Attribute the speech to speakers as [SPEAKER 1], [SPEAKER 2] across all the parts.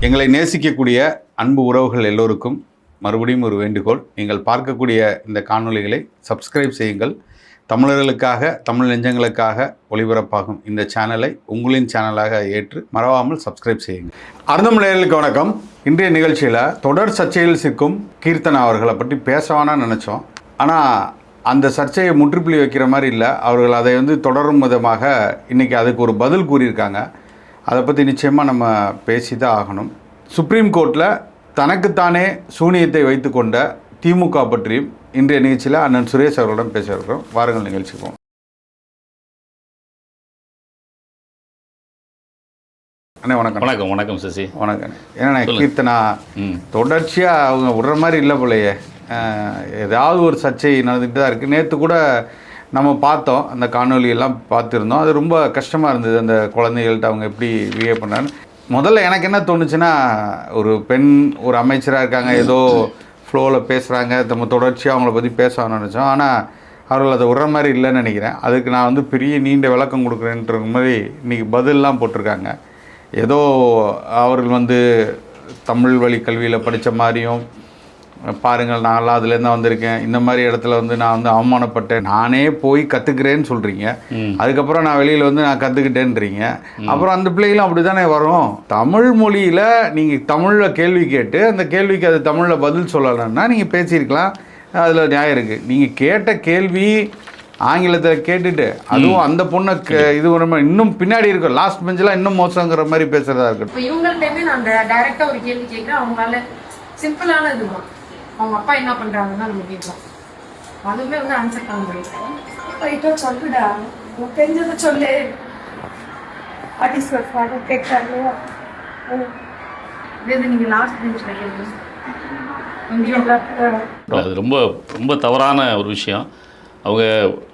[SPEAKER 1] எங்களை நேசிக்கக்கூடிய அன்பு உறவுகள் எல்லோருக்கும் மறுபடியும் ஒரு வேண்டுகோள். நீங்கள் பார்க்கக்கூடிய இந்த காணொளிகளை சப்ஸ்கிரைப் செய்யுங்கள். தமிழர்களுக்காக, தமிழ் நெஞ்சங்களுக்காக ஒளிபரப்பாகும் இந்த சேனலை உங்களின் சேனலாக ஏற்று மறவாமல் சப்ஸ்கிரைப் செய்யுங்கள். அருந்தமிழர்களுக்கு வணக்கம். இன்றைய நிகழ்ச்சியில் தொடர் சர்ச்சையில் சிக்கும் கீர்த்தனா அவர்களை பற்றி பேசவானா நினச்சோம். ஆனால் அந்த சர்ச்சையை முற்றுப்புள்ளி வைக்கிற மாதிரி இல்லை. அவர்கள் அதை தொடரும் விதமாக இன்றைக்கி அதுக்கு ஒரு பதில் கூறியிருக்காங்க. அதை பற்றி நிச்சயமாக நம்ம பேசி தான் ஆகணும். சுப்ரீம் கோர்ட்டில் தனக்குத்தானே சூனியத்தை வைத்து கொண்ட திமுக பற்றியும் இன்றைய நிகழ்ச்சியில் அண்ணன் சுரேஷ் அவர்களிடம் பேச இருக்கிறோம். வாருங்கள் நிகழ்ச்சிக்கு போவோம். அண்ணே வணக்கம்.
[SPEAKER 2] வணக்கம். வணக்கம் சசி.
[SPEAKER 1] வணக்கம். ஏன்னா கீர்த்தனா தொடர்ச்சியாக அவங்க விடுற மாதிரி இல்லை போலையே. ஏதாவது ஒரு சர்ச்சை நடந்துகிட்டு தான் இருக்குது. நேற்று கூட நம்ம பார்த்தோம், அந்த காணொலியெல்லாம் பார்த்துருந்தோம். அது ரொம்ப கஷ்டமாக இருந்தது. அந்த குழந்தைகள்கிட்ட அவங்க எப்படி பிஹேவ் பண்ணான்னு. முதல்ல எனக்கு என்ன தோணுச்சுன்னா, ஒரு பெண் ஒரு அமைச்சராக இருக்காங்க, ஏதோ ஃப்ளோவில் பேசுகிறாங்க, நம்ம தொடர்ச்சியாக அவங்கள பற்றி பேசணும்னு நினச்சோம். ஆனால் அவர்கள் அதை விடுற மாதிரி இல்லைன்னு நினைக்கிறேன். அதுக்கு நான் பெரிய நீண்ட விளக்கம் கொடுக்குறேன்ற மாதிரி இன்றைக்கி பதிலெலாம் போட்டிருக்காங்க. ஏதோ அவர்கள் தமிழ் வழி கல்வியில் படித்த மாதிரியும், பாருங்கள் நான்லாம் அதுலேருந்து வந்திருக்கேன், இந்த மாதிரி இடத்துல நான் அவமானப்பட்டேன், நானே போய் கற்றுக்கிறேன்னு சொல்கிறீங்க. அதுக்கப்புறம் நான் வெளியில் நான் கற்றுக்கிட்டேன்றீங்க. அப்புறம் அந்த பிள்ளைகளும் அப்படி தானே வரும். தமிழ் மொழியில் நீங்கள் தமிழில் கேள்வி கேட்டு அந்த கேள்விக்கு அது தமிழில் பதில் சொல்லலைன்னா நீங்கள் பேசியிருக்கலாம், அதில் நியாயம் இருக்குது. நீங்கள் கேட்ட கேள்வி ஆங்கிலத்தில் கேட்டுட்டு அதுவும் அந்த பொண்ணை இது இன்னும் பின்னாடி இருக்கும், லாஸ்ட் பெஞ்செலாம் இன்னும் மோசங்கிற மாதிரி பேசுகிறதா இருக்கட்டும்.
[SPEAKER 3] இப்போ இவங்கள்டையுமே நான் டைரெக்டாக ஒரு கேள்வி கேட்குறேன். அவங்களால சிம்பிளான இதுதான், அவங்க அப்பா என்ன பண்ணுறாங்கன்னா நம்ம கேட்கலாம். அதுவுமே ஆன்சர் பண்ண முடியும். சொல்லுடா, தெரிஞ்சதை சொல்லு. கேட்கறாங்க. நீங்கள் லாஸ்ட் பெஞ்சில் கேட்குறீங்க.
[SPEAKER 2] அது ரொம்ப ரொம்ப தவறான ஒரு விஷயம்.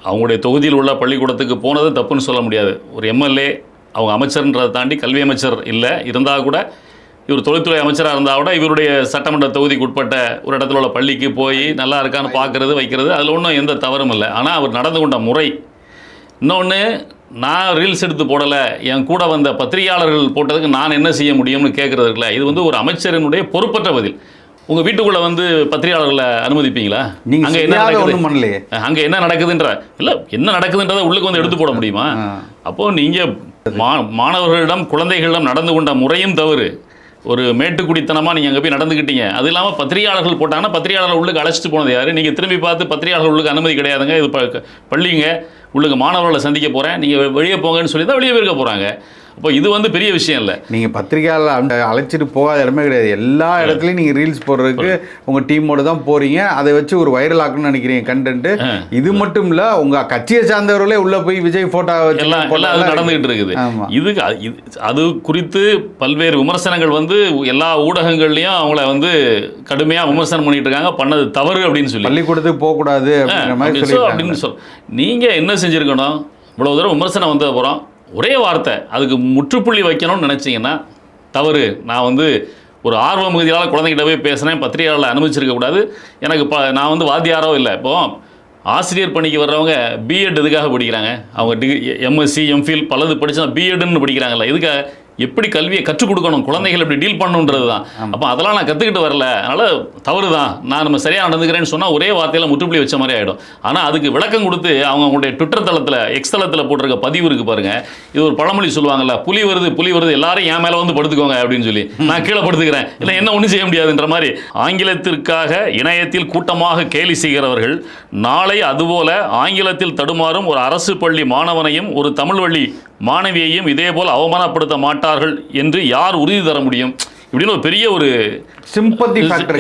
[SPEAKER 2] அவங்களுடைய தொகுதியில் உள்ள பள்ளிக்கூடத்துக்கு போனது தப்புன்னு சொல்ல முடியாது. ஒரு எம்எல்ஏ அவங்க அமைச்சர்ன்றதை தாண்டி கல்வி அமைச்சர் இல்லை இருந்தால் கூட, இவர் தொழில்துறை அமைச்சராக இருந்தால் கூட இவருடைய சட்டமன்ற தொகுதிக்கு உட்பட்ட ஒரு இடத்துல உள்ள பள்ளிக்கு போய் நல்லா இருக்கான்னு பார்க்குறது வைக்கிறது அதில் ஒன்றும் எந்த தவறும் இல்லை. ஆனால் அவர் நடந்து கொண்ட முறை. இன்னொன்று, நான் ரீல்ஸ் எடுத்து போடலை, என் கூட வந்த பத்திரிகையாளர்கள் போட்டதுக்கு நான் என்ன செய்ய முடியும்னு கேட்குறதுக்குல இது ஒரு அமைச்சரினுடைய பொறுப்பற்ற பதில். உங்கள் வீட்டுக்குள்ளே பத்திரிகையாளர்களை அனுமதிப்பீங்களா? அங்கே என்ன நடக்குது, அங்கே என்ன நடக்குதுன்ற இல்லை, என்ன நடக்குதுன்றதை உள்ளுக்கு எடுத்து போட முடியுமா? அப்போது நீங்கள் மாணவர்களிடம் குழந்தைகளிடம் நடந்து கொண்ட முறையும் தவறு. ஒரு மேட்டுக்குடித்தனமாக நீங்கள் அங்கே போய் நடந்துக்கிட்டீங்க. அது இல்லாமல் பத்திரிகையாளர்கள் போட்டாங்கன்னா பத்திரிகையாளர்கள் உள்ளுக்கு அழைச்சிட்டு போனது யார்? நீங்கள் திரும்பி பார்த்து பத்திரிகையாளர்கள் உள்ளுக்கு அனுமதி கிடையாதுங்க, இது பள்ளிங்க, உள்ளுக்கு மாணவர்களை சந்திக்க போகிறேன், நீங்கள் வெளியே போங்கன்னு சொல்லி தான் வெளியே போயிருக்க போகிறாங்க. அப்போ இது பெரிய விஷயம் இல்லை. நீங்கள்
[SPEAKER 1] பத்திரிகையாளர் அழைச்சிட்டு போகாத இடமே கிடையாது. எல்லா இடத்துலையும் நீங்கள் ரீல்ஸ் போடுறதுக்கு உங்கள் டீமோடு தான் போகிறீங்க. அதை வச்சு ஒரு வைரல் ஆக்கணும்னு நினைக்கிறீங்க கண்டென்ட்டு. இது மட்டும் இல்லை, உங்கள் கட்சியை சார்ந்தவர்களே உள்ளே போய் விஜய் ஃபோட்டோ
[SPEAKER 2] எல்லாம் நடந்துகிட்டு இருக்குது. இதுக்கு அது குறித்து பல்வேறு விமர்சனங்கள் எல்லா ஊடகங்கள்லையும் அவங்கள கடுமையாக விமர்சனம் பண்ணிட்டு இருக்காங்க. பண்ணது தவறு அப்படின்னு சொல்லி,
[SPEAKER 1] பள்ளிக்கூடத்துக்கு போகக்கூடாது அப்படின்னு
[SPEAKER 2] சொல்லி. நீங்கள் என்ன செஞ்சுருக்கணும்? இவ்வளோ தூரம் விமர்சனம் வந்த அப்புறம் ஒரே வார்த்தை அதுக்கு முற்றுப்புள்ளி வைக்கணும்னு நினச்சிங்கன்னா தவறு. நான் ஒரு ஆர்வ மிகுதியால் குழந்தைகிட்ட போய் பேசுகிறேன், பத்திரிகையாளர்களை அனுமதிச்சிருக்கக்கூடாது. எனக்கு நான் வாத்தியாரோ இல்லை. இப்போது ஆசிரியர் பணிக்கு வர்றவங்க பிஎட் எதுக்காக படிக்கிறாங்க? அவங்க எம்எஸ்சி எம்ஃபில் பலது படித்தா பிஎட்னு படிக்கிறாங்கல்ல. எதுக்காக? எப்படி கல்வியை கற்றுக் கொடுக்கணும், குழந்தைகள் எப்படி டீல் பண்ணணுன்றது தான். அப்போ அதெல்லாம் நான் கற்றுக்கிட்டு வரல, அதனால் தவறு தான், நம்ம சரியாக நடந்துக்கிறேன்னு சொன்னால் ஒரே வார்த்தையில் முற்றுப்புள்ளி வச்ச மாதிரி ஆகிடும். ஆனால் அதுக்கு விளக்கம் கொடுத்து அவங்களுடைய ட்விட்டர் தளத்தில், எக்ஸ் தளத்தில் போட்டிருக்க பதிவு இருக்குது பாருங்கள். இது ஒரு பழமொழி சொல்லுவாங்கல்ல, புலி வருது எல்லாரும் என் மேலே படுத்துக்கோங்க அப்படின்னு சொல்லி, நான் கீழே படுத்துக்கிறேன், இல்லை என்ன ஒன்றும் செய்ய முடியாதுன்ற மாதிரி. ஆங்கிலத்திற்காக இணையத்தில் கூட்டமாக கேலி செய்கிறவர்கள் நாளை அதுபோல ஆங்கிலத்தில் தடுமாறும் ஒரு அரசு பள்ளி மாணவனையும் ஒரு தமிழ் வழி மாணவியையும் இதேபோல் அவமானப்படுத்த மாட்டார்கள் என்று யார் உறுதி தர முடியும்? இப்படின்னு ஒரு பெரிய ஒரு
[SPEAKER 1] சிம்பத்தி ஃபேக்டர்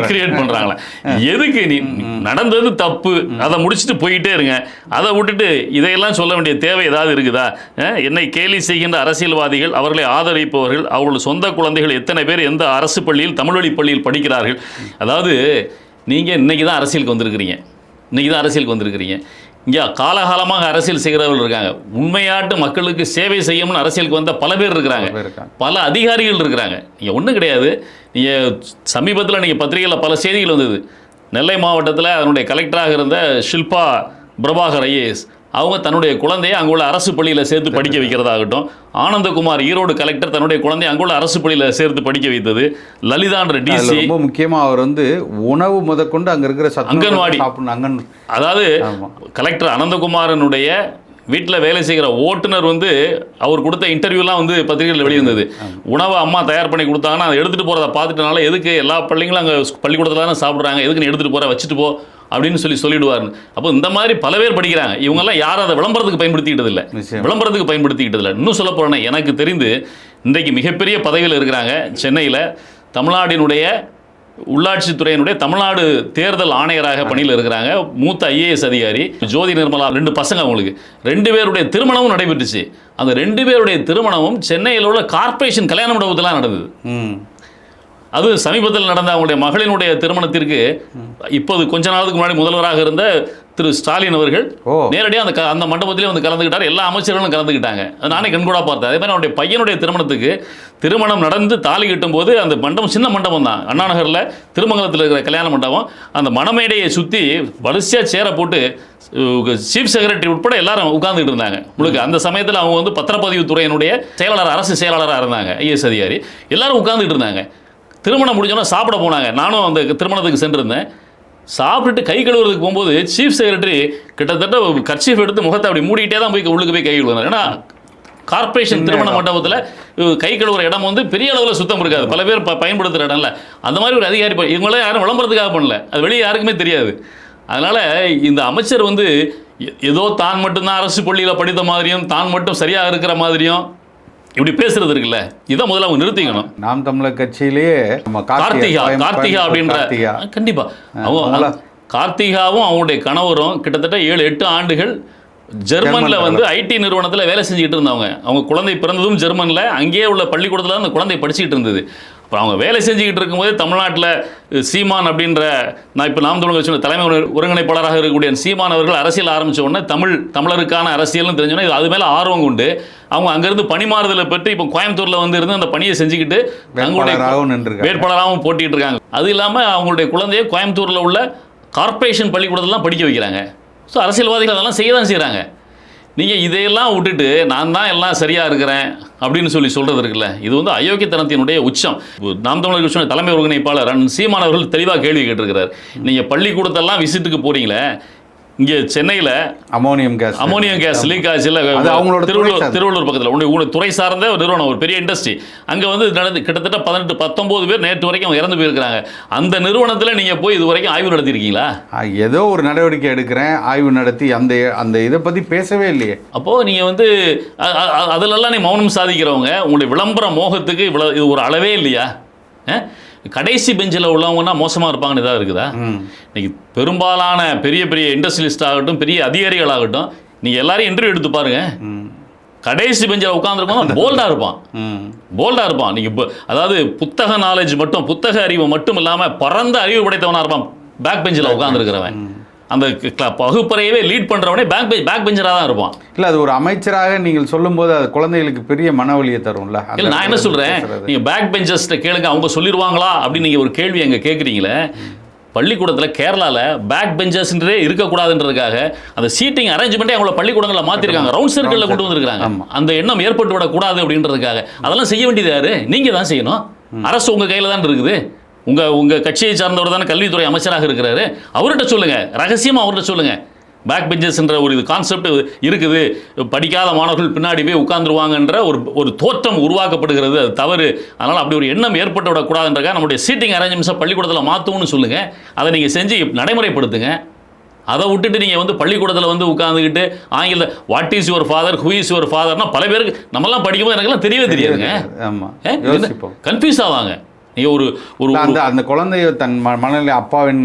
[SPEAKER 2] கிரியேட் பண்ணுறாங்களே. எதுக்கு? நீ நடந்தது தப்பு, அதை முடிச்சுட்டு போயிட்டே இருங்க. அதை விட்டுட்டு இதையெல்லாம் சொல்ல வேண்டிய தேவை ஏதாவது இருக்குதா? என்னை கேலி செய்கின்ற அரசியல்வாதிகள், அவர்களை ஆதரிப்பவர்கள், அவர்கள் சொந்த குழந்தைகள் எத்தனை பேர் எந்த அரசு பள்ளியில், தமிழ் வழி பள்ளியில் படிக்கிறார்கள்? அதாவது நீங்கள் இன்றைக்கி தான் அரசியலுக்கு வந்திருக்கிறீங்க. இங்கே காலகாலமாக அரசியல் செய்கிறவர்கள் இருக்காங்க. உண்மையாட்டு மக்களுக்கு சேவை செய்யணும்னு அரசியலுக்கு வந்த பல பேர் இருக்கிறாங்க, பல அதிகாரிகள் இருக்கிறாங்க. நீங்கள் ஒன்றும் கிடையாது. நீங்கள் சமீபத்தில் நீங்கள் பத்திரிகையில் பல செய்திகள் வந்தது. நெல்லை மாவட்டத்தில் அதனுடைய கலெக்டராக இருந்த ஷில்பா பிரபாகர் ஐஏஎஸ் அவங்க தன்னுடைய குழந்தையை அங்குள்ள அரசு பள்ளியில் சேர்த்து படிக்க வைக்கிறதாகட்டும், ஆனந்தகுமார் ஈரோடு கலெக்டர் தன்னுடைய குழந்தையை அங்குள்ள அரசு பள்ளியில் சேர்த்து படிக்க வைத்தது, லலிதான்ற டிசி,
[SPEAKER 1] ரொம்ப முக்கியமாக அவர் வந்து உணவு முதற்கொண்டு அங்கே இருக்கிற
[SPEAKER 2] அங்கன்வாடி, அதாவது கலெக்டர் அனந்தகுமாரனுடைய வீட்டில் வேலை செய்கிற ஓட்டுநர் வந்து அவர் கொடுத்த இன்டர்வியூலாம் வந்து பத்திரிகையில் வெளியிருந்தது. உணவை அம்மா தயார் பண்ணி கொடுத்தாங்கன்னா அதை எடுத்துகிட்டு போகிறத பார்த்துட்டனால எதுக்கு எல்லா பள்ளிங்களும் அங்கே பள்ளிக்கூடத்தில் தானே சாப்பிட்றாங்க, எதுக்கு நீ எடுத்துகிட்டு போகிற, வச்சுட்டு போ அப்படின்னு சொல்லிடுவார்னு. அப்போ இந்த மாதிரி பல பேர் படிக்கிறாங்க. இவங்கெல்லாம் யாரும் அதை விளம்பரத்துக்கு பயன்படுத்திக்கிட்டது இல்லை, விளம்பரத்துக்கு பயன்படுத்திக்கிட்டது இல்லை. இன்னும் சொல்ல போனால் எனக்கு தெரிந்து இன்றைக்கு மிகப்பெரிய பதவியில் இருக்கிறாங்க சென்னையில், தமிழ்நாட்டினுடைய உள்ளாட்சித்துறையினுடைய தமிழ்நாடு தேர்தல் ஆணையராக பணியில் இருக்கிறாங்க மூத்த IAS அதிகாரி ஜோதி நிர்மலா. 2 பசங்க அவங்களுக்கு, 2 பேருடைய திருமணமும் நடைபெற்றுச்சு. அந்த 2 பேருடைய திருமணமும் சென்னையில் உள்ள கார்ப்பரேஷன் கல்யாண மண்டபத்தில் நடந்தது. அது சமீபத்தில் நடந்த அவங்களுடைய மகளினுடைய திருமணத்திற்கு இப்போது கொஞ்ச நாளுக்கு முன்னாடி முதல்வராக இருந்த திரு ஸ்டாலின் அவர்கள் நேரடியாக அந்த மண்டபத்திலே வந்து கலந்துக்கிட்டார். எல்லா அமைச்சர்களும் கலந்துக்கிட்டாங்க. அது நானே கண்கூடா பார்த்தேன். அதே மாதிரி அவருடைய பையனுடைய திருமணத்துக்கு திருமணம் நடந்து தாலி கட்டும் போது அந்த மண்டபம் சின்ன மண்டபம் தான், அண்ணா நகரில் திருமங்கலத்தில் இருக்கிற கல்யாண மண்டபம். அந்த மணமேடையை சுற்றி வரிசையாக சேரை போட்டு சீஃப் செக்ரட்டரி உட்பட எல்லாரும் உட்கார்ந்துட்டு இருந்தாங்க முழுக்க. அந்த சமயத்தில் அவங்க வந்து பத்திரப்பதிவு துறையினுடைய செயலாளர், அரசு செயலாளராக இருந்தாங்க, IAS அதிகாரி. எல்லாரும் உட்கார்ந்துட்டு இருந்தாங்க. திருமணம் முடிஞ்சோன்னா சாப்பிட போனாங்க. நானும் அந்த திருமணத்துக்கு சென்றிருந்தேன். சாப்பிட்டுட்டு கை கழுவுறதுக்கு போகும்போது சீஃப் செக்ரட்டரி கிட்டத்தட்ட கர்ச்சீஃப் எடுத்து முகத்தை அப்படி மூடிக்கிட்டே தான் போய் உள்ளுக்கு போய் கை கழுவுனார். ஏன்னா கார்ப்பரேஷன் திருமண மண்டபத்தில் கை கழுவுற இடம் வந்து பெரிய அளவில் சுத்தம் இருக்காது, பல பேர் பயன்படுத்துகிற இடம்ல. அந்த மாதிரி ஒரு அதிகாரி இவங்களாம் யாரும் விளம்பரத்துக்காக பண்ணல, அது வெளியே யாருக்குமே தெரியாது. அதனால் இந்த அமைச்சர் வந்து ஏதோ தான் மட்டும்தான் அரசு பள்ளியில் படித்த மாதிரியும் தான் மட்டும் சரியாக இருக்கிற மாதிரியும் இப்படி பேசுறது இருக்குல்ல, இதான் முதல்ல அவங்க நிறுத்திக்கணும்.
[SPEAKER 1] நாம் தமிழர் கட்சியிலேயே
[SPEAKER 2] கார்த்திகா அப்படின்ற கண்டிப்பா அவங்க கார்த்திகாவும் அவங்களுடைய கணவரும் கிட்டத்தட்ட 7-8 ஆண்டுகள் ஜெர்மனில் வந்து IT நிறுவனத்தில் வேலை செஞ்சுக்கிட்டு இருந்தவங்க. அவங்க குழந்தை பிறந்ததும் ஜெர்மனில், அங்கேயே உள்ள பள்ளிக்கூடத்தில் அந்த குழந்தை படிச்சுக்கிட்டு இருந்தது. அப்புறம் அவங்க வேலை செஞ்சுக்கிட்டு இருக்கும்போது தமிழ்நாட்டில் சீமான் அப்படின்ற, நான் இப்போ நாம் தமிழர் கட்சியோட தலைமை ஒருங்கிணைப்பாளராக இருக்கக்கூடிய சீமான் அவர்கள் அரசியல் ஆரம்பித்த உடனே தமிழருக்கான அரசியல்னு தெரிஞ்சோன்னா இது அது மேலே ஆர்வம் கொண்டு அவங்க அங்கேருந்து பணிமாறுதலை பெற்று இப்போ கோயம்புத்தூரில் வந்து இருந்து அந்த பணியை செஞ்சுக்கிட்டு அவங்களுடைய வேட்பாளராகவும் போட்டிட்டு இருக்காங்க. அது இல்லாமல் அவங்களுடைய குழந்தைய கோயம்புத்தூரில் உள்ள கார்ப்பரேஷன் பள்ளிக்கூடத்தெல்லாம் படிக்க வைக்கிறாங்க. ஸோ அரசியல்வாதிகள் அதெல்லாம் செய்ய தான் செய்கிறாங்க. நீங்கள் இதையெல்லாம் விட்டுட்டு நான் தான் எல்லாம் சரியாக இருக்கிறேன் அப்படின்னு சொல்கிறது இருக்குல்ல, இது வந்து அயோக்கியத்தனத்தினுடைய உச்சம். நாம் தமிழர் கட்சியோட தலைமை ஒருங்கிணைப்பாளர் சீமான் அவர்கள் தெளிவாக கேள்வி கேட்டிருக்கிறார். நீங்கள் பள்ளிக்கூடத்தெல்லாம் விசிட்டுக்கு போகிறீங்களே, இங்கே சென்னையில் அமோனியம் கேஸ் லீக் ஆச்சு, திருவள்ளூர் பக்கத்தில் உங்களுடைய துறை சார்ந்த ஒரு நிறுவனம், ஒரு பெரிய இண்டஸ்ட்ரி, அங்கே வந்து நடந்து கிட்டத்தட்ட 18-19 பேர் நேற்று வரைக்கும் அவங்க இறந்து போயிருக்கிறாங்க. அந்த நிறுவனத்தில் நீங்கள் போய் இது வரைக்கும் ஆய்வு நடத்தியிருக்கீங்களா? ஏதோ ஒரு நடவடிக்கை எடுக்கிறேன், ஆய்வு நடத்தி அந்த இதை பற்றி பேசவே இல்லையே. அப்போது நீங்கள் வந்து அதிலெல்லாம் நீ மௌனம் சாதிக்கிறவங்க, உங்களுடைய விளம்பர மோகத்துக்கு இது ஒரு அளவே இல்லையா? கடைசி பெஞ்சில் உள்ளவங்கன்னா மோசமாக இருப்பாங்கன்னு ஏதாவது இருக்குதா? இன்னைக்கு பெரும்பாலான பெரிய பெரிய இண்டஸ்ட்ரியலிஸ்ட் ஆகட்டும், பெரிய அதிகாரிகளாகட்டும், நீங்கள் எல்லாரையும் இன்டர்வியூ எடுத்து பாருங்க, கடைசி பெஞ்சில் உட்காந்துருக்கோம் போல்டாக இருப்பான். நீங்கள் அதாவது புத்தக நாலேஜ் மட்டும், புத்தக அறிவு மட்டும் இல்லாமல் பரந்த அறிவு படைத்தவனாக இருப்பான் பேக் பெஞ்சில் உட்காந்துருக்கிறவன். அந்த வகுப்பறையவே லீட் பண்ணுறவனே பேக் பெஞ்சராக தான் இருப்பான். இல்லை, அது ஒரு அமைச்சராக நீங்கள் சொல்லும்போது அது குழந்தைகளுக்கு பெரிய மனவலியை தரும்ல. இல்லை, நான் என்ன சொல்கிறேன், நீங்கள் பேக் பெஞ்சர்ஸ்ட்டை கேளுங்க, அவங்க சொல்லிடுவாங்களா அப்படின்னு நீங்கள் ஒரு கேள்வி அங்கே கேட்குறீங்களே. பள்ளிக்கூடத்தில் கேரளாவில் பேக் பெஞ்சர்ஸ்ன்றே இருக்கக்கூடாதுன்றதுக்காக அந்த சீட்டிங் அரேஞ்ச்மெண்ட்டே அவங்கள பள்ளிக்கூடங்களில் மாற்றிருக்காங்க, ரவுண்ட் சர்க்கிளில் கொண்டு வந்துருக்காங்க. அந்த எண்ணம் ஏற்பட்டு விடக்கூடாது அப்படின்றதுக்காக அதெல்லாம் செய்ய வேண்டியது யாரு? நீங்கள் தான் செய்யணும். அரசு உங்கள் கையில் தான் இருக்குது. உங்கள் கட்சியை சார்ந்தவர் தானே கல்வித்துறை அமைச்சராக இருக்கிறாரு, அவர்கிட்ட சொல்லுங்கள், ரகசியமாக அவர்கிட்ட சொல்லுங்கள். பேக் பெஞ்சஸ்ன்ற ஒரு இது கான்செப்ட் இருக்குது, படிக்காத மாணவர்கள் பின்னாடி போய் உட்கார்ந்துருவாங்கன்ற ஒரு தோற்றம் உருவாக்கப்படுகிறது, அது தவறு. அதனால் அப்படி ஒரு எண்ணம் ஏற்பட்டு விடக்கூடாதுன்றக்காக நம்முடைய சீட்டிங் அரேஞ்ச்மெண்ட்ஸை பள்ளிக்கூடத்தில் மாற்றுவோம்னு சொல்லுங்கள். அதை நீங்கள் செஞ்சு நடைமுறைப்படுத்துங்க. அதை விட்டுட்டு நீங்கள் வந்து பள்ளிக்கூடத்தில் வந்து உட்காந்துக்கிட்டு ஆங்கில what is your father, who is your ஃபாதர்னா பல பேருக்கு நம்மலாம் படிக்கும்போது எனக்குலாம் தெரியவே தெரியாதுங்க. கன்ஃபியூஸ் ஆவாங்க. ஒரு அந்த குழந்தைய தன் மனநிலை அப்பாவின்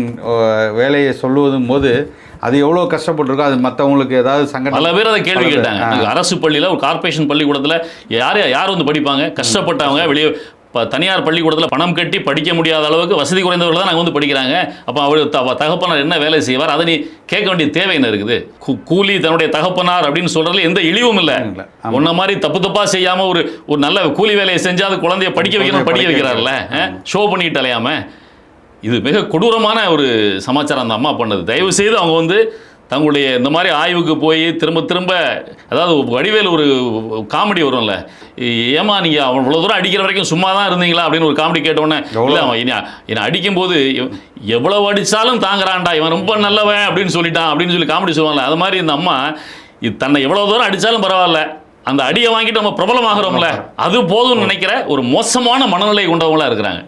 [SPEAKER 2] வேலையை சொல்லுவதும் போது அது எவ்வளோ கஷ்டப்பட்டுருக்கோ, அது மற்றவங்களுக்கு ஏதாவது சங்கடம். பல பேர் அதை கேள்வி கேட்டாங்க. அரசு பள்ளியில் ஒரு கார்ப்பரேஷன் பள்ளிக்கூடத்தில் யார் வந்து படிப்பாங்க? கஷ்டப்பட்டவங்க, வெளியே தனியார் பள்ளிக்கூடத்தில் பணம் கட்டி படிக்க முடியாத அளவுக்கு வசதி குறைந்தவர்கள் தான் நாங்கள் வந்து படிக்கிறாங்க. அப்போ அவர் தகப்பனார் என்ன வேலை செய்வார், அதை நீ கேட்க வேண்டிய தேவை என்ன இருக்குது? கூலி தன்னுடைய தகப்பனார் அப்படின்னு சொல்கிறதுல எந்த இழிவும் இல்லை. ஒன்றை மாதிரி தப்பாக செய்யாமல் ஒரு நல்ல கூலி வேலையை செஞ்சால் அது குழந்தைய படிக்க வைக்கிறார்ல, ஷோ பண்ணிட்டு அலையாமல். இது மிக கொடூரமான ஒரு சமாச்சாரம் அந்த அம்மா பண்ணது. தயவு செய்து அவங்க வந்து தங்களுடைய இந்த மாதிரி ஆய்வுக்கு போய் திரும்ப திரும்ப, அதாவது வடிவேல் ஒரு காமெடி வரும்ல, ஏமா நீங்கள் அவ்வளோ தூரம் அடிக்கிற வரைக்கும் சும்மா தான் இருந்தீங்களா அப்படின்னு ஒரு காமெடி கேட்டோன்னே, இல்லை அவன் என்னை அடிக்கும்போது எவ்வளவு அடித்தாலும் தாங்குறான்டா, இவன் ரொம்ப நல்லவன் அப்படின்னு சொல்லிட்டான் அப்படின்னு சொல்லி காமெடி சொல்லுவாங்கல்ல, அது மாதிரி இந்த அம்மா தன்னை எவ்வளோ தூரம் அடித்தாலும் பரவாயில்ல, அந்த அடியை வாங்கிட்டு நம்ம பிரபலமாகிறோம்ல, அது போதும்னு நினைக்கிற ஒரு மோசமான மனநிலை கொண்டவங்களா இருக்கிறாங்க.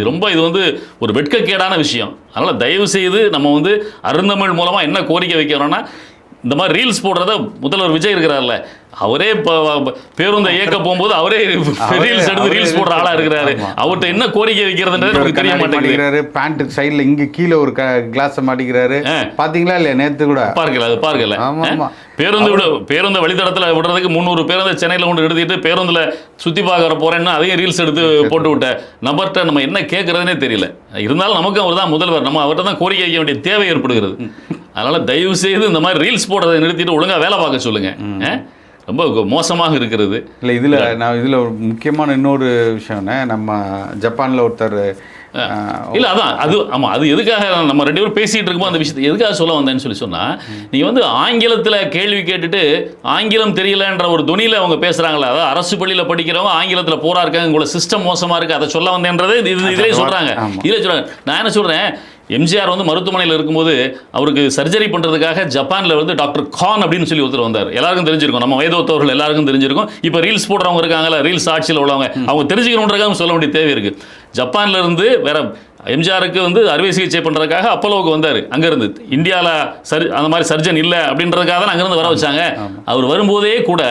[SPEAKER 2] இது வந்து ஒரு வெட்கக்கேடான விஷயம். அதனால் தயவு செய்து நம்ம வந்து அருந்தமிழ் மூலமாக என்ன கோரிக்கை வைக்கிறோம்னா, இந்த மாதிரி ரீல்ஸ் போடுறத முதல்வர் விஜய் இருக்கிறார்ல, அவரே பேருந்தை இயக்க போகும்போது அவரே ரீல்ஸ் எடுத்து ரீல்ஸ் போடுற ஆளா இருக்கிறாரு. அவர்கிட்ட என்ன கோரிக்கை வைக்கிறதுன்றது நமக்கு தெரிய மாட்டேங்கிறாரு.
[SPEAKER 1] பேண்ட் சைடுல இங்க கீழே ஒரு கிளாஸ் மாட்டிக்கிறாரு, பாத்தீங்களா இல்லையா? நேத்து கூட
[SPEAKER 2] பார்க்கல பேருந்து வழித்தடத்தில் விடுறதுக்கு 300 பேருந்து சென்னையில் கொண்டு எடுத்துட்டு பேருந்துல சுத்தி பார்க்க போறேன்னு அதையும் ரீல்ஸ் எடுத்து போட்டு விட்ட நபர்கிட்ட நம்ம என்ன கேட்கறதுனே தெரியல. இருந்தாலும் நமக்கு அவர் தான் முதல்வர், நம்ம அவர்கிட்ட தான் கோரிக்கை வைக்க வேண்டிய தேவை ஏற்படுகிறது. அதனால தயவு செய்து இந்த மாதிரி ரீல்ஸ் போடுறதை நிறுத்திட்டு ஒழுங்கா வேலை பார்க்க சொல்லுங்க. ரொம்ப மோசமாக இருக்கிறது.
[SPEAKER 1] இல்லை இதில் ஒரு முக்கியமான இன்னொரு விஷயம்னா, நம்ம ஜப்பானில் ஒருத்தர்
[SPEAKER 2] இல்லை அது எதுக்காக நம்ம 2 பேரும் பேசிகிட்டு இருக்கும்போது அந்த விஷயத்தை எதுக்காக சொல்ல வந்தேன்னு சொன்னால், நீங்கள் வந்து ஆங்கிலத்தில் கேள்வி கேட்டுட்டு ஆங்கிலம் தெரியலன்ற ஒரு துணியில் அவங்க பேசுகிறாங்களா, அதாவது அரசு பள்ளியில் படிக்கிறவங்க ஆங்கிலத்தில் போரா இருக்காங்க, உங்களோட சிஸ்டம் மோசமாக இருக்குது, அதை சொல்ல வந்தேன்றதே இதிலே சொல்கிறாங்க. நான் என்ன சொல்கிறேன், எம்ஜிஆர் வந்து மருத்துவமனையில் இருக்கும்போது அவருக்கு சர்ஜரி பண்ணுறதுக்காக ஜப்பானில் வந்து டாக்டர் கான் அப்படின்னு சொல்லி ஒருத்தர் வந்தார். எல்லாருக்கும் தெரிஞ்சிருக்கும், நம்ம வயதோத்தவர்கள் எல்லாருக்கும் தெரிஞ்சிருக்கும். இப்போ ரீல்ஸ் போடுறவங்க இருக்காங்களா, ரீல்ஸ் ஆட்சியில் உள்ளவங்க, அவங்க தெரிஞ்சுக்கணுன்றதுக்காக சொல்ல வேண்டிய தேவை இருக்குது. ஜப்பானில் இருந்து வேற எம்ஜிஆருக்கு வந்து அறுவை சிகிச்சை பண்ணுறதுக்காக அப்போலோவுக்கு வந்தார். அங்கேருந்து இந்தியாவில் அந்த மாதிரி சர்ஜன் இல்லை அப்படின்றதுக்காக தான் அங்கேருந்து வர வச்சாங்க. அவர் வரும்போதே கூட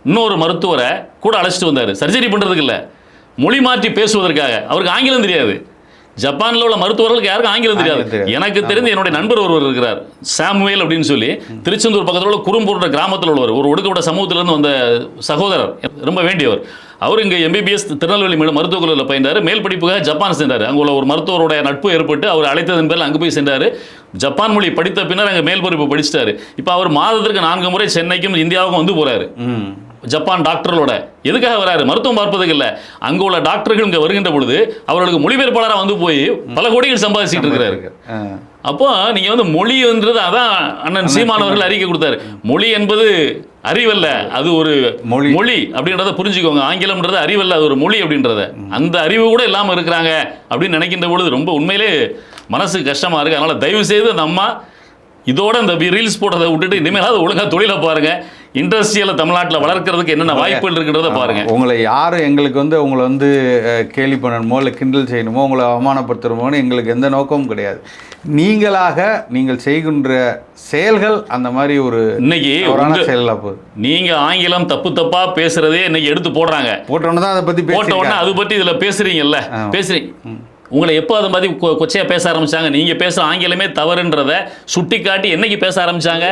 [SPEAKER 2] இன்னொரு மருத்துவரை கூட அழைச்சிட்டு வந்தார், சர்ஜரி பண்ணுறதுக்கு இல்லை, மொழி மாற்றி பேசுவதற்காக. அவருக்கு ஆங்கிலம் தெரியாது. ஜப்பானில் உள்ள மருத்துவர்களுக்கு யாருக்கும் ஆங்கிலம் தெரியாது. எனக்கு தெரிந்து என்னுடைய நண்பர் ஒருவர் இருக்கிறார், சாமுவேல் அப்படின்னு சொல்லி, திருச்செந்தூர் பக்கத்தில் உள்ள குறும்பூர் கிராமத்தில் உள்ளவர், ஒரு ஒடுக்கப்பட்ட சமூகத்திலிருந்து வந்த சகோதரர், ரொம்ப வேண்டியவர். அவர் இங்கே எம்பிபிஎஸ் திருநெல்வேலி மருத்துவக் கல்லூரியில் பயின்றார். மேல் படிப்புக்காக ஜப்பான் சென்றார். அங்கே உள்ள ஒரு மருத்துவருடைய நட்பு ஏற்பட்டு அவர் அழைத்ததன் பேரில் அங்கே போய் சென்றார். ஜப்பான் மொழி படித்த பின்னர் அங்கே மேல் படிப்பு படிச்சிட்டாரு. இப்போ அவர் மாதத்திற்கு 4 முறை சென்னைக்கும் இந்தியாவுக்கும் வந்து போகிறாரு. ஜப்பான் டாக்டர்களோட எதுக்காக வராரு? மருத்துவம் பார்ப்பதுக்கு இல்லை. அங்கே உள்ள டாக்டர்கள் இங்கே வருகின்ற பொழுது அவர்களுக்கு மொழிபெயர்ப்பாளராக வந்து போய் பல கோடிகள் சம்பாதிச்சுட்டு இருக்கிறாரு. அப்போ நீங்கள் வந்து மொழின்றது, அதான் அண்ணன் சீமானவர்கள் அறிக்கை கொடுத்தாரு, மொழி என்பது அறிவல்ல, அது ஒரு மொழி அப்படின்றத புரிஞ்சுக்கோங்க. ஆங்கிலம்ன்றது அறிவல்ல, அது ஒரு மொழி அப்படின்றத, அந்த அறிவு கூட இல்லாமல் இருக்கிறாங்க அப்படின்னு நினைக்கின்ற பொழுது ரொம்ப உண்மையிலே மனசு கஷ்டமாக இருக்குது. அதனால் தயவு செய்து அந்த அம்மா இதோட இந்த ரீல்ஸ் போடுறதை விட்டுட்டு இனிமேலாவது ஒழுங்காக தொழிலை பாருங்க, இண்டஸ்ட்ரியலை தமிழ்நாட்டில் வளர்க்கறதுக்கு என்னென்ன வாய்ப்புகள் இருக்குன்றத பாருங்க.
[SPEAKER 1] உங்களை யாரும் எங்களுக்கு வந்து உங்களை வந்து கேலி பண்ணணுமோ இல்லை கிண்டல் செய்யணுமோ உங்களை அவமானப்படுத்தணுமோன்னு எங்களுக்கு எந்த நோக்கமும் கிடையாது. நீங்கள் செய்கின்ற செயல்கள் அந்த மாதிரி ஒரு
[SPEAKER 2] இன்னைக்கு
[SPEAKER 1] செயலாக போகுது.
[SPEAKER 2] நீங்க ஆங்கிலம் தப்பா பேசுறதே இன்னைக்கு எடுத்து போடுறாங்க,
[SPEAKER 1] போட்டோன்னு தான் அதை பற்றி
[SPEAKER 2] போட்டோன்னா அதை பற்றி இதில் பேசுறீங்கல்ல, பேசுறீங்க. உங்களை எப்போ அதை மாதிரி கொச்சையாக பேச ஆரம்பிச்சாங்க? நீங்கள் பேசுகிற ஆங்கிலமே தவறுன்றதை சுட்டி காட்டி என்னைக்கு பேச ஆரம்பிச்சாங்க?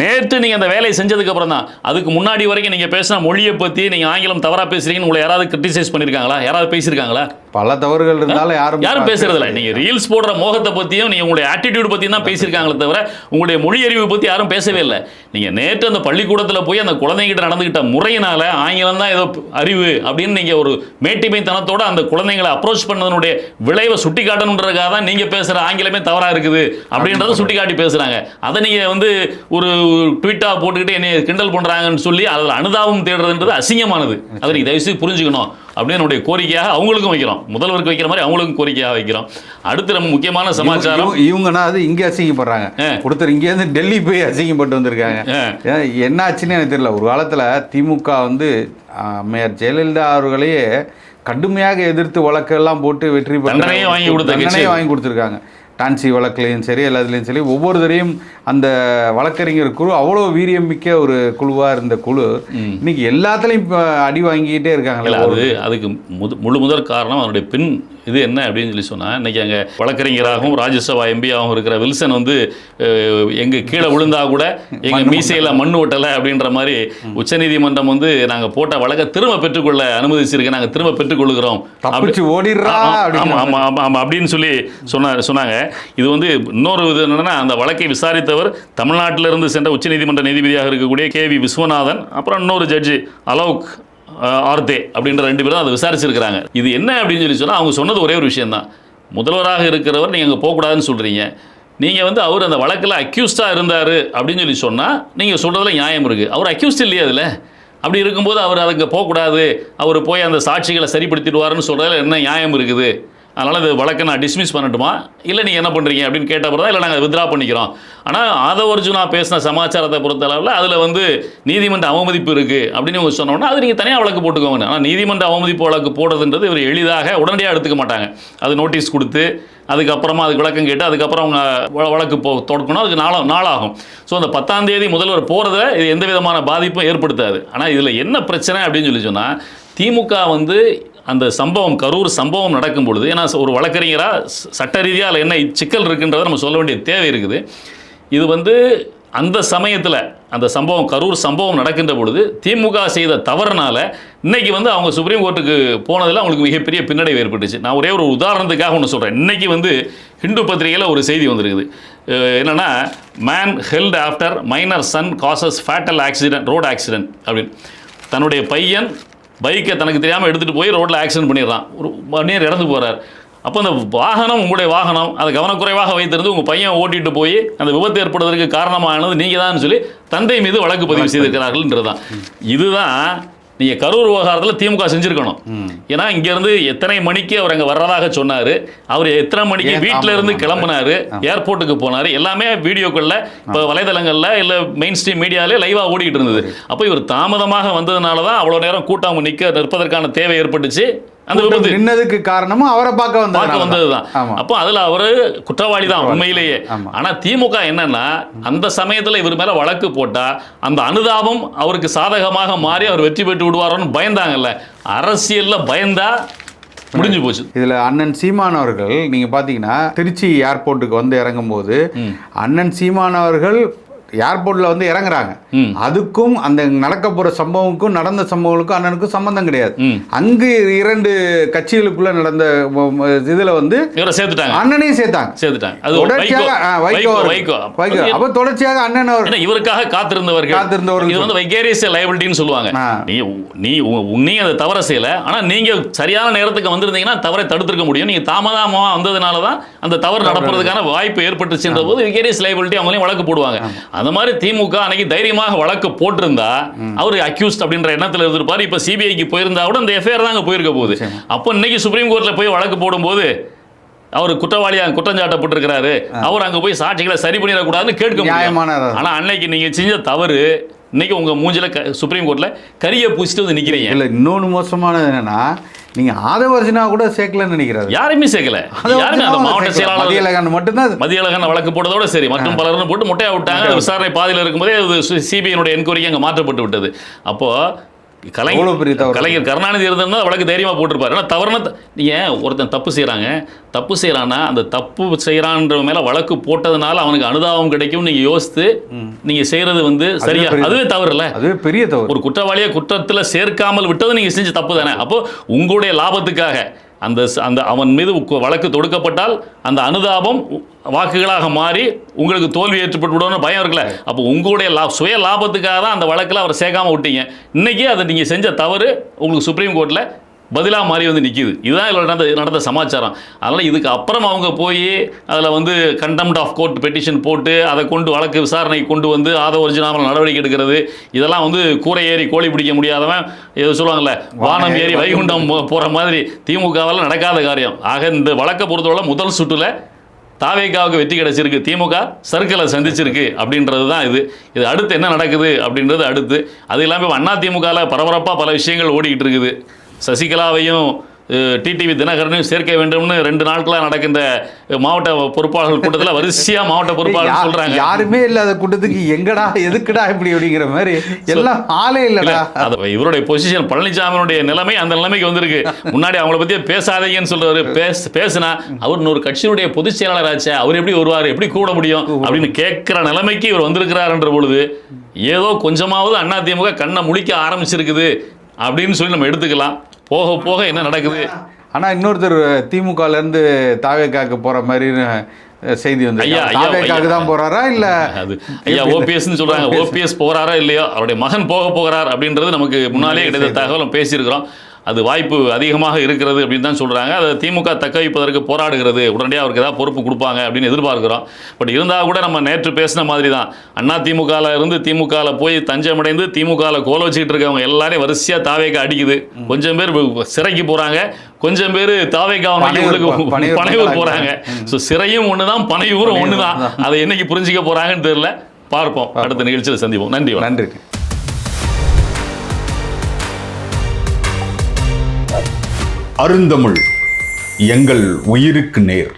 [SPEAKER 2] நேற்று நீங்கள் அந்த வேலையை செஞ்சதுக்கப்புறம் தான். அதுக்கு முன்னாடி வரைக்கும் நீங்கள் பேசின மொழியை பற்றி நீங்கள் ஆங்கிலம் தவறாக பேசுகிறீங்கன்னு உங்களை யாராவது கிரிட்டிசைஸ் பண்ணியிருக்காங்களா? யாராவது பேசியிருக்காங்களா?
[SPEAKER 1] பல தவறுகள் இருந்தாலும் யாரும்
[SPEAKER 2] பேசுறதில்ல. நீங்கள் ரீல்ஸ் போடுற மோகத்தை பற்றியும் நீங்கள் உங்களுடைய ஆட்டிடியூட் பற்றியும் தான் பேசியிருக்காங்களே தவிர உங்களுடைய மொழி அறிவு பற்றி யாரும் பேசவே இல்லை. நீங்கள் நேற்று அந்த பள்ளிக்கூடத்தில் போய் அந்த குழந்தைங்கிட்ட நடந்துக்கிட்ட முறையினால ஆங்கிலம் தான் ஏதோ அறிவு அப்படின்னு நீங்கள் ஒரு மேட்டிமைத்தனத்தோட அந்த குழந்தைங்களை அப்ரோச் பண்ணதனுடைய விளைவை சுட்டி காட்டணுன்றதுக்காக தான் நீங்கள் பேசுகிற ஆங்கிலமே தவறாக இருக்குது அப்படின்றத சுட்டி காட்டி பேசுகிறாங்க. அதை நீங்கள் வந்து ஒரு ட்வீட்டாக போட்டுக்கிட்டு என்னை கிண்டல் பண்ணுறாங்கன்னு சொல்லி அதில் அனுதாபம் தேடுறதுன்றது அசிங்கமானது. அதை நீங்கள் தயவுசெய்து புரிஞ்சுக்கணும் அப்படின்னு என்னுடைய கோரிக்கையாக அவங்களுக்கும் வைக்கிறோம், முதல்வருக்கு வைக்கிற மாதிரி அவங்களுக்கும் கோரிக்கையாக வைக்கிறோம். அடுத்து நம்ம முக்கியமான சமாச்சாரம்,
[SPEAKER 1] இவங்கன்னா அது இங்கே அசிங்கப்படுறாங்க, ஒருத்தர் இங்கேருந்து டெல்லி போய் அசிங்கப்பட்டு வந்திருக்காங்க. என்ன ஆச்சுன்னு எனக்கு தெரியல. ஒரு காலத்தில் திமுக வந்து அம்மையார் ஜெயலலிதா அவர்களையே கடுமையாக எதிர்த்து வழக்கெல்லாம் போட்டு வெற்றி
[SPEAKER 2] தண்டனையை வாங்கி
[SPEAKER 1] கொடுத்துருக்காங்க. டான்சி வழக்குலையும் சரி எல்லாத்துலேயும் சரி ஒவ்வொருத்தரையும் அந்த வழக்கறிஞர் குழு அவ்வளோ வீரியம் மிக்க ஒரு குழுவாக இருந்த குழு இன்னைக்கு எல்லாத்துலேயும் இப்போ அடி வாங்கிக்கிட்டே இருக்காங்களே.
[SPEAKER 2] அதுக்கு முதற் காரணம் அதனுடைய பின் இது என்ன அப்படின்னு சொல்லி சொன்னால், இன்றைக்கி அங்கே வழக்கறிஞராகவும் ராஜ்யசபா எம்பியாகவும் இருக்கிற வில்சன் வந்து எங்கள் கீழே விழுந்தா கூட எங்கள் மீசையில் மண் ஓட்டலை அப்படின்ற மாதிரி உச்சநீதிமன்றம் வந்து நாங்கள் போட்ட வழக்கை திரும்ப பெற்றுக்கொள்ள அனுமதிச்சிருக்கேன், நாங்கள் திரும்ப பெற்றுக்கொள்கிறோம் அப்படின்னு சொல்லி சொன்னாங்க. இது வந்து இன்னொரு இது என்னன்னா, அந்த வழக்கை விசாரித்தவர் தமிழ்நாட்டிலிருந்து சென்ற உச்சநீதிமன்ற நீதிபதியாக இருக்கக்கூடிய KV விஸ்வநாதன், அப்புறம் இன்னொரு ஜட்ஜி அலோக் ஆர்தே அப்படின்ற 2 பேரும் அதை விசாரிச்சிருக்கிறாங்க. இது என்ன அப்படின்னு சொல்லி சொன்னால், அவங்க சொன்னது ஒரே ஒரு விஷயம்தான், முதல்வராக இருக்கிறவர் நீங்கள் அங்கே போகக்கூடாதுன்னு சொல்கிறீங்க, நீங்கள் வந்து அவர் அந்த வழக்கில் அக்யூஸ்டாக இருந்தார் அப்படின்னு சொல்லி சொன்னால் நீங்கள் சொல்கிறதுல நியாயம் இருக்குது. அவர் அக்யூஸ்ட் இல்லையா அதில்? அப்படி இருக்கும்போது அவர் அதுக்கு போகக்கூடாது, அவர் போய் அந்த சாட்சிகளை சரிப்படுத்திடுவாருன்னு சொல்கிறதுல என்ன நியாயம் இருக்குது? அதனால் இந்த வழக்கை நான் டிஸ்மிஸ் பண்ணட்டுமா, இல்லை நீங்கள் என்ன பண்ணுறீங்க அப்படின்னு கேட்ட பிறகு தான் இல்லை நாங்கள் வித்ரா பண்ணிக்கிறோம். ஆனால் ஆதவ அர்ஜுனா பேசின சமாச்சாரத்தை பொறுத்தளவில் அதில் வந்து நீதிமன்ற அவமதிப்பு இருக்குது அப்படின்னு இவங்க சொன்னோன்னா அது நீங்கள் தனியாக வழக்கு போட்டுக்கோங்க. ஆனால் நீதிமன்ற அவமதிப்பு வழக்கு போடுறதுன்றது இவர் எளிதாக உடனடியாக எடுத்துக்க மாட்டாங்க. அது நோட்டீஸ் கொடுத்து அதுக்கப்புறமா அதுக்கு விளக்கம் கேட்டு அதுக்கப்புறம் அவங்க வழக்கு தொடக்கணும், அதுக்கு நாளாகும். ஸோ அந்த 10ஆம் தேதி முதல்வர் போகிறத இது எந்த விதமான பாதிப்பும் ஏற்படுத்தாது. ஆனால் இதில் என்ன பிரச்சனை அப்படின்னு சொல்லி சொன்னால், திமுக வந்து அந்த சம்பவம் கரூர் சம்பவம் நடக்கும் பொழுது, ஏன்னா ஒரு வழக்கறிஞராக சட்ட ரீதியாக அதில் என்ன சிக்கல் இருக்குன்றதை நம்ம சொல்ல வேண்டிய தேவை இருக்குது. இது வந்து அந்த சமயத்தில் அந்த சம்பவம் கரூர் சம்பவம் நடக்கின்ற பொழுது திமுக செய்த தவறுனால இன்னைக்கு வந்து அவங்க சுப்ரீம் கோர்ட்டுக்கு போனதில் அவங்களுக்கு மிகப்பெரிய பின்னடைவு ஏற்பட்டுச்சு. நான் ஒரே ஒரு உதாரணத்துக்காக ஒன்று சொல்கிறேன். இன்றைக்கி வந்து ஹிந்து பத்திரிகையில் ஒரு செய்தி வந்திருக்குது. என்னென்னா, man held after minor son causes fatal accident road accident அப்படின்னு. தன்னுடைய பையன் பைக்கை தனக்கு தெரியாமல் எடுத்துகிட்டு போய் ரோட்டில் ஆக்சிடென்ட் பண்ணிடுறான், ஒரு மணியர் இறந்து போகிறார். அப்போ அந்த வாகனம் உங்களுடைய வாகனம், அதை கவனக்குறைவாக வைத்திருந்து உங்கள் பையன் ஓட்டிகிட்டு போய் அந்த விபத்து ஏற்படுவதற்கு காரணமானது நீங்கள் தான் சொல்லி தந்தை மீது வழக்கு பதிவு செய்திருக்கிறார்கள்ன்றது தான். இதுதான் நீங்கள் கரூர் விவகாரத்தில் திமுக செஞ்சுருக்கணும். ஏன்னா இங்கேருந்து எத்தனை மணிக்கு அவர் அங்கே வர்றதாக சொன்னார், அவர் எத்தனை மணிக்கு வீட்டில் இருந்து கிளம்புனார், ஏர்போர்ட்டுக்கு போனார், எல்லாமே வீடியோக்களில் இப்போ வலைதளங்களில் இல்லை மெயின் ஸ்ட்ரீம் மீடியாவிலே லைவாக ஓடிக்கிட்டு இருந்தது. அப்போ இவர் தாமதமாக வந்ததுனால தான் அவ்வளோ நேரம் கூட்டம் நிற்பதற்கான தேவை ஏற்பட்டுச்சு. அந்த விபத்து நின்னதுக்கு காரணமும் அவரை பார்க்க வந்ததுதான். அப்போ அதுல அவரு குற்றவாளி தான் உண்மையிலேயே. ஆனா திமுக என்னன்னா, அந்த சமயத்துல இவர் மேல வழக்கு போட்டா அந்த அனுதாபம் அவருக்கு சாதகமாக மாறி அவர் வெற்றி பெற்று விடுவாரோன்னு பயந்தாங்கல்ல. அரசியல்ல பயந்தா முடிஞ்சு போச்சு. இதுல அண்ணன் சீமான் அவர்கள் நீங்க பாத்தீங்கன்னா திருச்சி ஏர்போர்ட்டுக்கு வந்து இறங்கும் போது அண்ணன் சீமான் அவர்கள் ஏர்போர்ட்ல வந்து இறங்குறாங்க. அதுக்கும் அந்த நடக்க போற சம்பவமுக்கும் நடந்த சம்பவங்களுக்கும் அண்ணனுக்கும் சம்பந்தம் கிடையாது. அங்கு 2 கட்சிகளுக்குள்ள நடந்த இதுல வந்து சேர்த்துட்டாங்க, அண்ணனையும் சேர்த்தாங்க. அப்ப தொடர்ச்சியாக அண்ணன் அவர் இவருக்காக காத்திருந்தவர்கள் இது வந்து வைகேரியஸ் லைபிலிட்டின்னு சொல்லுவாங்க. நீ அந்த தவறை செய்யல, ஆனா நீங்க சரியான நேரத்துக்கு வந்திருந்தீங்கன்னா தவறை தடுத்திருக்க முடியும். நீங்க தாமதமா வந்ததுனாலதான் அந்த தவறு நடப்பதற்கான வாய்ப்பு ஏற்பட்டுச்சுன்ற போது வைகேரியஸ் லைபிலிட்டி அவங்களையும் வழக்கு போடுவாங்க. அந்த மாதிரி திமுக அன்னைக்கு தைரியமாக வழக்கு போட்டிருந்தா அவர் அக்யூஸ்ட் அப்படின்ற எண்ணத்தில் இருந்திருப்பாரு. இப்ப சிபிஐக்கு போயிருந்தா கூட அந்த எஃப்ஐஆர் தாங்க போயிருக்க போகுது. அப்போ இன்னைக்கு சுப்ரீம் கோர்ட்ல போய் வழக்கு போடும்போது அவர் குற்றவாளியாக குற்றஞ்சாட்டப்பட்டிருக்கிறாரு, அவர் அங்க போய் சாட்சிகளை சரி பண்ணிடக்கூடாதுன்னு கேட்க முடியும். ஆனா அன்னைக்கு நீங்க செஞ்ச தவறு இன்னைக்கு உங்க மூஞ்சில சுப்ரீம் கோர்ட்ல கரிய பூசிட்டு வந்து நிக்கிறீங்க. இல்ல இன்னொன்று மோசமானது என்னன்னா, நீங்க ஆதவ அர்ஜுனா கூட சேர்க்கலன்னு நினைக்கிறாரு. யாருமே சேர்க்கல. யாருமே அந்த மாவட்ட செயலாளர் மதியழகன் மட்டும்தான் மதியழகன் வழக்கு போட்டதோட சரி, மற்றும் பலரும் போட்டு முட்டையா விட்டாங்க. விசாரணை பாதியில் இருக்கும்போதே சிபிஐனுடைய என்கொயரிக்கு அங்கே மாற்றப்பட்டு விட்டது. அப்போ கலைஞர் கருணாநிதி இருந்தா வழக்கு தைரியமாக போட்டிருப்பாரு. ஆனால் தவறுனா ஏன் ஒருத்தன் தப்பு செய்கிறான்னா அந்த தப்பு செய்கிறான்ற மேலே வழக்கு போட்டதுனால அவனுக்கு அனுதாபம் கிடைக்கும் நீங்கள் யோசித்து நீங்கள் செய்கிறது வந்து சரியா? அதுவே தவறு இல்லை, அதுவே பெரிய தவறு. ஒரு குற்றவாளியை குற்றத்தில் சேர்க்காமல் விட்டது நீங்கள் செஞ்ச தப்பு தானே. அப்போ உங்களுடைய லாபத்துக்காக அந்த அவன் மீது வழக்கு தொடுக்கப்பட்டால் அந்த அனுதாபம் வாக்குகளாக மாறி உங்களுக்கு தோல்வி ஏற்பட்டு விடுவோம்னு பயம் இருக்குல்ல. அப்போ உங்களுடைய சுய லாபத்துக்காக தான் அந்த வழக்கில் அவரை சேர்க்காம விட்டீங்க. இன்னைக்கு அதை நீங்கள் செஞ்ச தவறு உங்களுக்கு சுப்ரீம் கோர்ட்டில் பதிலாக மாறி வந்து நிற்கிது. இதுதான் இதில் நடந்த சமாச்சாரம். அதனால் இதுக்கு அப்புறம் அவங்க போய் அதில் வந்து கண்டெம்ட் ஆஃப் கோர்ட் பெட்டிஷன் போட்டு அதை கொண்டு வழக்கு விசாரணைக்கு கொண்டு வந்து ஆதவ அர்ஜுனாவில் நடவடிக்கை எடுக்கிறது, இதெல்லாம் வந்து கூரை ஏறி கோழி பிடிக்க முடியாதவன் ஏதோ சொல்லுவாங்கள்ல, வானம் ஏறி வைகுண்டம் போகிற மாதிரி திமுகவால் நடக்காத காரியம். ஆக இந்த வழக்கை பொறுத்தவரை முதல் சுற்றுல தாவேகாவுக்கு வெற்றி கிடைச்சிருக்கு, திமுக சர்க்கிளை சந்திச்சிருக்கு அப்படின்றது தான் இது அடுத்து என்ன நடக்குது அப்படின்றது அடுத்து. அது இல்லாமல் அண்ணா திமுகவில் பரபரப்பாக பல விஷயங்கள் ஓடிக்கிட்டு இருக்குது. சசிகலாவையும் டிடிவி தினகரனையும் சேர்க்க வேண்டும்னு 2 நாட்களாக நடக்கின்ற மாவட்ட பொறுப்பாளர்கள் கூட்டத்தில் வரிசையாக மாவட்ட பொறுப்பாளர்கள் சொல்கிறாங்க. யாருமே இல்லாத கூட்டத்துக்கு எங்கடா எதுக்குடா இப்படி அப்படிங்கிற மாதிரி எல்லாம் ஆளே இல்லைடா. இவருடைய பொசிஷன் பழனிசாமியினுடைய நிலைமை அந்த நிலைமைக்கு வந்திருக்கு. முன்னாடி அவங்கள பற்றி பேசாதீங்கன்னு சொல்றாரு, பேசுனா அவர் இன்னொரு கட்சியினுடைய பொதுச் செயலாளர் ஆச்சு, அவர் எப்படி வருவார், எப்படி கூட முடியும் அப்படின்னு கேட்குற நிலைமைக்கு இவர் வந்திருக்கிறாருன்ற பொழுது ஏதோ கொஞ்சமாவது அதிமுக கண்ணை முழிக்க ஆரம்பிச்சிருக்குது அப்படின்னு சொல்லி நம்ம எடுத்துக்கலாம். போக போக என்ன நடக்குது. ஆனால் இன்னொருத்தர் திமுகலேருந்து தாவேகாக்கு போகிற மாதிரி செய்தி வந்து தாவேகாக்கு தான் போகிறாரா இல்லை அது ஐயா ஓபிஎஸ்ன்னு சொல்கிறாங்க. ஓபிஎஸ் போகிறாரா இல்லையோ, அவருடைய மகன் போகிறார் அப்படின்றது நமக்கு முன்னாலே கிடைத்த தகவலும் பேசியிருக்கிறோம். அது வாய்ப்பு அதிகமாக இருக்கிறது அப்படின்னு தான் சொல்கிறாங்க. அதை திமுக தக்க வைப்பதற்கு போராடுகிறது, உடனடியாக அவருக்கு ஏதாவது பொறுப்பு கொடுப்பாங்க அப்படின்னு எதிர்பார்க்குறோம். பட் இருந்தால் கூட நம்ம நேற்று பேசின மாதிரி தான், அண்ணா திமுகவில் இருந்து திமுகவில் போய் தஞ்சமடைந்து திமுகவில் கோல வச்சுக்கிட்டு இருக்கவங்க எல்லாரையும் வரிசையாக தாவேக்கா அடிக்குது. கொஞ்சம் பேர் சிறைக்கு போகிறாங்க, கொஞ்சம் பேர் தாவேக்கா பனையூர் போகிறாங்க. ஸோ சிறையும் ஒன்று தான், பனையூரும் ஒன்று தான். அதை என்னைக்கு புரிஞ்சிக்க போகிறாங்கன்னு தெரியல. பார்ப்போம், அடுத்த நிகழ்ச்சியில் சந்திப்போம். நன்றி.
[SPEAKER 1] நன்றி.
[SPEAKER 4] அருந்தமிழ் எங்கள் உயிருக்கு நேர்.